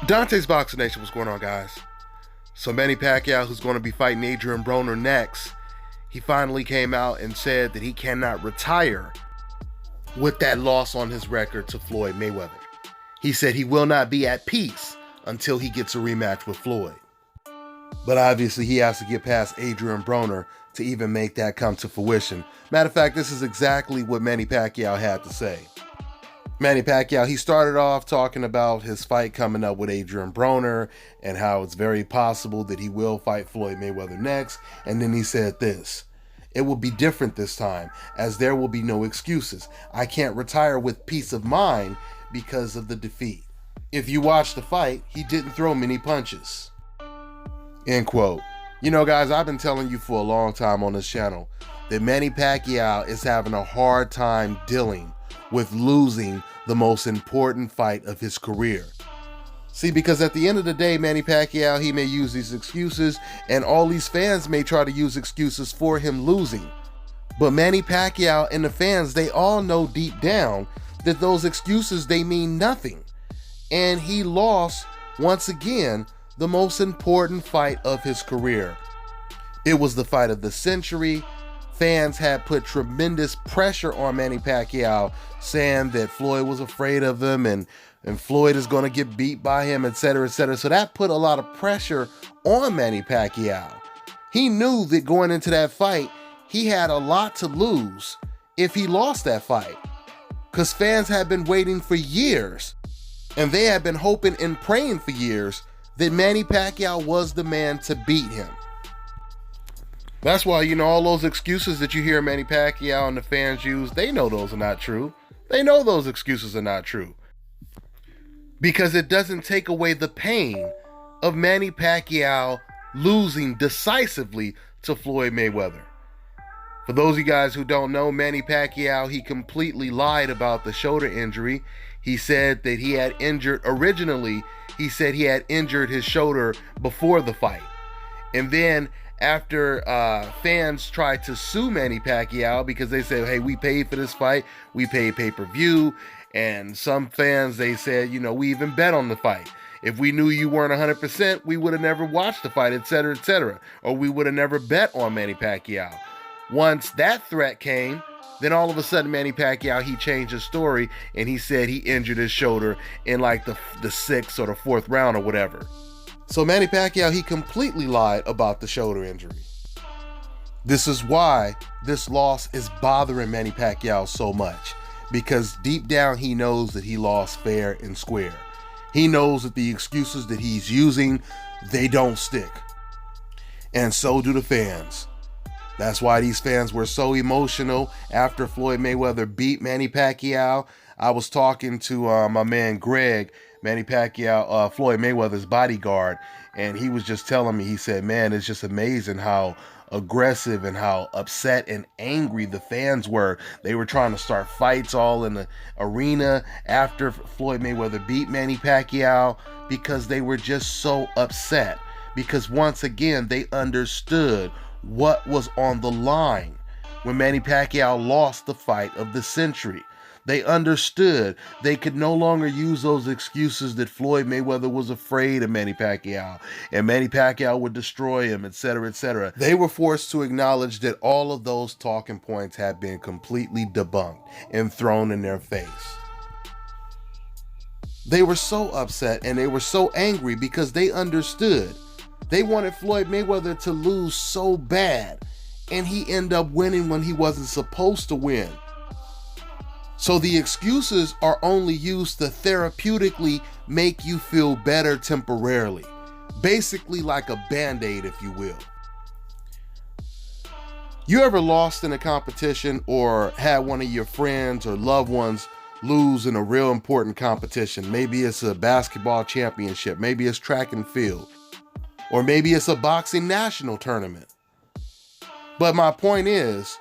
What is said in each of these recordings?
Dante's Boxing Nation, what's going on, guys? So Manny Pacquiao, who's going to be fighting Adrian Broner next, he finally came out and said that he cannot retire with that loss on his record to Floyd Mayweather. He said he will not be at peace until he gets a rematch with Floyd. But obviously he has to get past Adrian Broner to even make that come to fruition. Matter of fact, this is exactly what Manny Pacquiao had to say. Manny Pacquiao, he started off talking about his fight coming up with Adrian Broner and how it's very possible that he will fight Floyd Mayweather next. And then he said this: "It will be different this time, as there will be no excuses. I can't retire with peace of mind because of the defeat." If you watch the fight, he didn't throw many punches. End quote. You know, guys, I've been telling you for a long time on this channel that Manny Pacquiao is having a hard time dealing with losing the most important fight of his career. See, because at the end of the day, Manny Pacquiao, he may use these excuses, and all these fans may try to use excuses for him losing. But Manny Pacquiao and the fans, they all know deep down that those excuses, they mean nothing. And he lost, once again, the most important fight of his career. It was the fight of the century. Fans had put tremendous pressure on Manny Pacquiao, saying that Floyd was afraid of him and Floyd is going to get beat by him, etc., etc. So that put a lot of pressure on Manny Pacquiao. He knew that going into that fight, he had a lot to lose if he lost that fight, because fans had been waiting for years, and they had been hoping and praying for years that Manny Pacquiao was the man to beat him. That's why, you know, all those excuses that you hear Manny Pacquiao and the fans use, they know those are not true. They know those excuses are not true. Because it doesn't take away the pain of Manny Pacquiao losing decisively to Floyd Mayweather. For those of you guys who don't know, Manny Pacquiao, he completely lied about the shoulder injury. He said that he had injured, originally, he said he had injured his shoulder before the fight. And then after fans tried to sue Manny Pacquiao because they said, hey, we paid for this fight, we paid pay-per-view, and some fans, they said, you know, we even bet on the fight. If we knew you weren't 100%, we would have never watched the fight, etc., etc., or we would have never bet on Manny Pacquiao. Once that threat came, then all of a sudden Manny Pacquiao, he changed his story and he said he injured his shoulder in like the sixth or the fourth round or whatever. So Manny Pacquiao, he completely lied about the shoulder injury. This is why this loss is bothering Manny Pacquiao so much, because deep down he knows that he lost fair and square. He knows that the excuses that he's using, they don't stick. And so do the fans. That's why these fans were so emotional after Floyd Mayweather beat Manny Pacquiao. I was talking to my man Greg, Manny Pacquiao, Floyd Mayweather's bodyguard, and he was just telling me, he said, man, it's just amazing how aggressive and how upset and angry the fans were. They were trying to start fights all in the arena after Floyd Mayweather beat Manny Pacquiao, because they were just so upset, because once again, they understood what was on the line when Manny Pacquiao lost the fight of the century. They understood they could no longer use those excuses that Floyd Mayweather was afraid of Manny Pacquiao and Manny Pacquiao would destroy him, etc., etc. They were forced to acknowledge that all of those talking points had been completely debunked and thrown in their face. They were so upset and they were so angry because they understood. They wanted Floyd Mayweather to lose so bad, and he ended up winning when he wasn't supposed to win. So the excuses are only used to therapeutically make you feel better temporarily. Basically like a Band-Aid, if you will. You ever lost in a competition or had one of your friends or loved ones lose in a real important competition? Maybe it's a basketball championship, maybe it's track and field, or maybe it's a boxing national tournament. But my point is,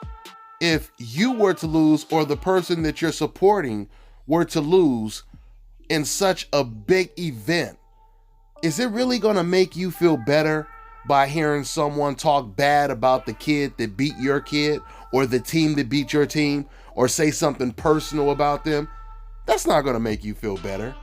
if you were to lose, or the person that you're supporting were to lose in such a big event, is it really going to make you feel better by hearing someone talk bad about the kid that beat your kid, or the team that beat your team, or say something personal about them? That's not going to make you feel better.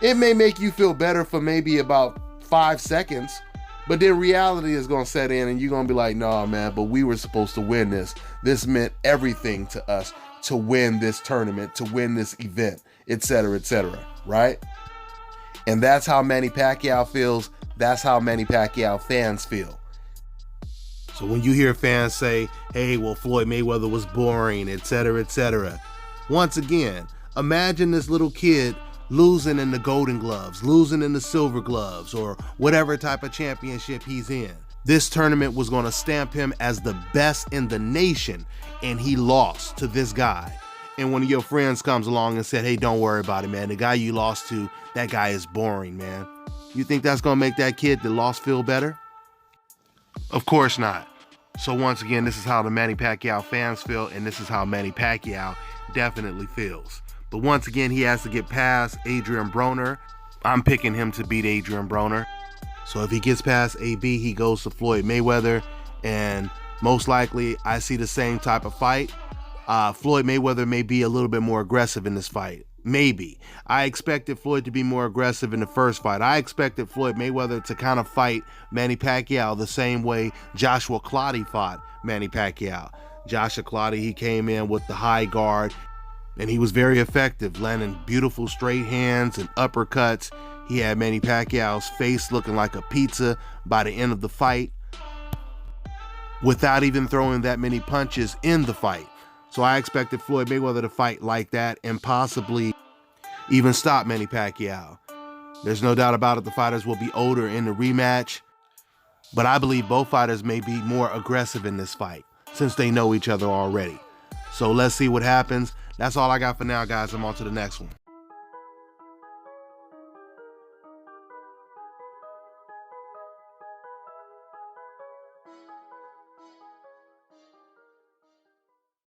It may make you feel better for maybe about 5 seconds, but then reality is going to set in and you're going to be like, nah, man, but we were supposed to win this. This meant everything to us to win this tournament, to win this event, etc., right? And that's how Manny Pacquiao feels. That's how Manny Pacquiao fans feel. So when you hear fans say, hey, well, Floyd Mayweather was boring, etc., once again, imagine this little kid losing in the Golden Gloves, losing in the Silver Gloves, or whatever type of championship he's in. This tournament was going to stamp him as the best in the nation, and he lost to this guy. And one of your friends comes along and said, hey, don't worry about it, man. The guy you lost to, that guy is boring, man. You think that's going to make that kid that lost feel better? Of course not. So once again, this is how the Manny Pacquiao fans feel, and this is how Manny Pacquiao definitely feels. But once again, he has to get past Adrian Broner. I'm picking him to beat Adrian Broner. So if he gets past AB, he goes to Floyd Mayweather, and most likely I see the same type of fight. Floyd Mayweather may be a little bit more aggressive in this fight. Maybe. I expected Floyd to be more aggressive in the first fight. I expected Floyd Mayweather to kind of fight Manny Pacquiao the same way Joshua Clottey fought Manny Pacquiao. Joshua Clottey, he came in with the high guard, and he was very effective, landing beautiful straight hands and uppercuts. He had Manny Pacquiao's face looking like a pizza by the end of the fight without even throwing that many punches in the fight. So I expected Floyd Mayweather to fight like that and possibly even stop Manny Pacquiao. There's no doubt about it, the fighters will be older in the rematch, but I believe both fighters may be more aggressive in this fight since they know each other already. So let's see what happens. That's all I got for now, guys. I'm on to the next one.